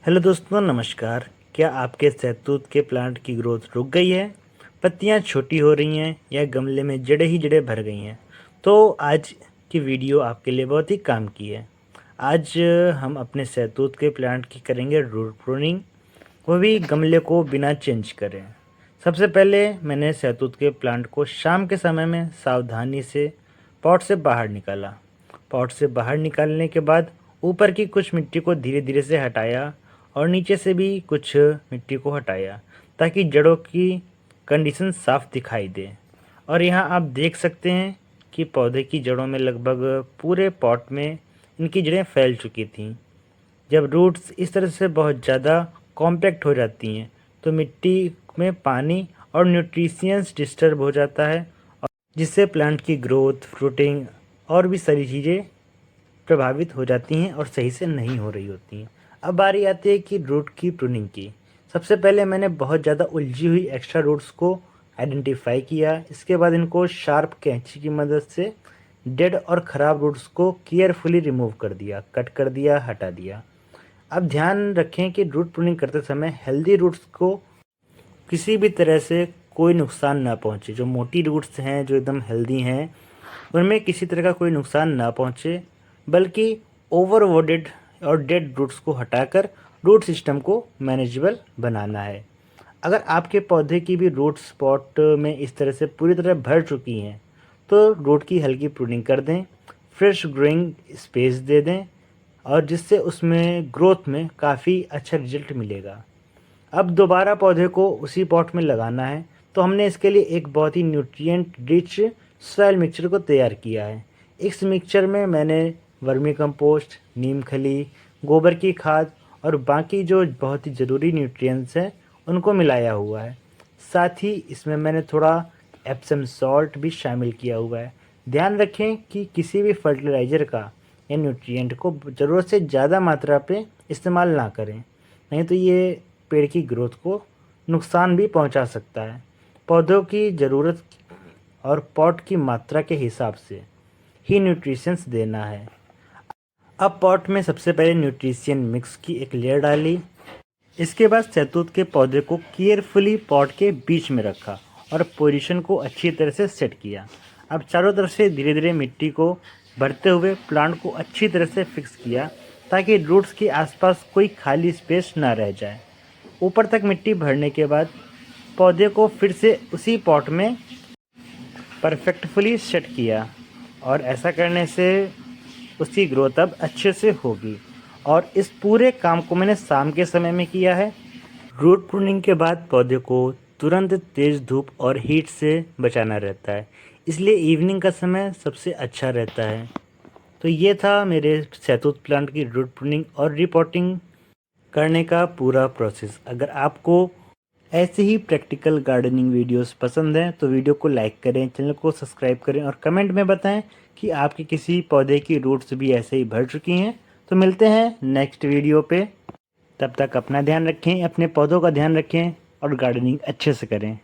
Hello दोस्तों, नमस्कार। क्या आपके शहतूत के प्लांट की ग्रोथ रुक गई है, पत्तियां छोटी हो रही हैं या गमले में जड़ें ही जड़ें भर गई हैं? तो आज की वीडियो आपके लिए बहुत ही काम की है। आज हम अपने शहतूत के प्लांट की करेंगे रूट प्रूनिंग, वो भी गमले को बिना चेंज करें। सबसे पहले मैंने शहतूत के प्लांट को शाम के समय में सावधानी से पॉट से बाहर निकाला। पॉट से बाहर निकालने के बाद ऊपर की कुछ मिट्टी को धीरे धीरे से हटाया और नीचे से भी कुछ मिट्टी को हटाया ताकि जड़ों की कंडीशन साफ दिखाई दे। और यहाँ आप देख सकते हैं कि पौधे की जड़ों में लगभग पूरे पॉट में इनकी जड़ें फैल चुकी थीं। जब रूट्स इस तरह से बहुत ज़्यादा कॉम्पैक्ट हो जाती हैं तो मिट्टी में पानी और न्यूट्रिशियंस डिस्टर्ब हो जाता है, जिससे प्लांट की ग्रोथ, फ्रूटिंग और भी सारी चीज़ें प्रभावित हो जाती हैं और सही से नहीं हो रही होती हैं। अब बारी आती है कि रूट की प्रूनिंग की। सबसे पहले मैंने बहुत ज़्यादा उलझी हुई एक्स्ट्रा रूट्स को आइडेंटिफाई किया। इसके बाद इनको शार्प कैंची की मदद से डेड और ख़राब रूट्स को केयरफुली रिमूव कर दिया, कट कर दिया, हटा दिया। अब ध्यान रखें कि रूट प्रूनिंग करते समय हेल्दी रूट्स को किसी भी तरह से कोई नुकसान ना पहुंचे। जो मोटी रूट्स हैं, जो एकदम हेल्दी हैं, उनमें किसी तरह का कोई नुकसान ना पहुंचे, बल्कि ओवरलोडेड और डेड रूट्स को हटाकर रूट सिस्टम को मैनेजेबल बनाना है। अगर आपके पौधे की भी रूट स्पॉट में इस तरह से पूरी तरह भर चुकी हैं तो रूट की हल्की प्रूनिंग कर दें, फ्रेश ग्रोइंग स्पेस दे दें, और जिससे उसमें ग्रोथ में काफ़ी अच्छा रिजल्ट मिलेगा। अब दोबारा पौधे को उसी पॉट में लगाना है, तो हमने इसके लिए एक बहुत ही न्यूट्रिएंट रिच सॉइल मिक्सचर को तैयार किया है। इस मिक्सचर में मैंने वर्मी कंपोस्ट, नीम खली, गोबर की खाद और बाकी जो बहुत ही ज़रूरी न्यूट्रिएंट्स हैं उनको मिलाया हुआ है। साथ ही इसमें मैंने थोड़ा एप्सम सॉल्ट भी शामिल किया हुआ है। ध्यान रखें कि किसी भी फर्टिलाइज़र का या न्यूट्रिएंट को ज़रूरत से ज़्यादा मात्रा पे इस्तेमाल ना करें, नहीं तो ये पेड़ की ग्रोथ को नुकसान भी पहुंचा सकता है। पौधों की ज़रूरत और पॉट की मात्रा के हिसाब से ही न्यूट्रिशंस देना है। अब पॉट में सबसे पहले न्यूट्रिशियन मिक्स की एक लेयर डाली। इसके बाद शहतूत के पौधे को केयरफुली पॉट के बीच में रखा और पोजीशन को अच्छी तरह से सेट किया। अब चारों तरफ से धीरे धीरे मिट्टी को भरते हुए प्लांट को अच्छी तरह से फिक्स किया ताकि रूट्स के आसपास कोई खाली स्पेस ना रह जाए। ऊपर तक मिट्टी भरने के बाद पौधे को फिर से उसी पॉट में परफेक्टफुली सेट किया, और ऐसा करने से उसकी ग्रोथ अब अच्छे से होगी। और इस पूरे काम को मैंने शाम के समय में किया है। रूट प्रूनिंग के बाद पौधे को तुरंत तेज़ धूप और हीट से बचाना रहता है, इसलिए इवनिंग का समय सबसे अच्छा रहता है। तो ये था मेरे शहतूत प्लांट की रूट प्रूनिंग और रिपोर्टिंग करने का पूरा प्रोसेस। अगर आपको ऐसे ही प्रैक्टिकल गार्डनिंग वीडियोस पसंद हैं तो वीडियो को लाइक करें, चैनल को सब्सक्राइब करें और कमेंट में बताएं कि आपके किसी पौधे की रूट्स भी ऐसे ही भर चुकी हैं। तो मिलते हैं नेक्स्ट वीडियो पे। तब तक अपना ध्यान रखें, अपने पौधों का ध्यान रखें और गार्डनिंग अच्छे से करें।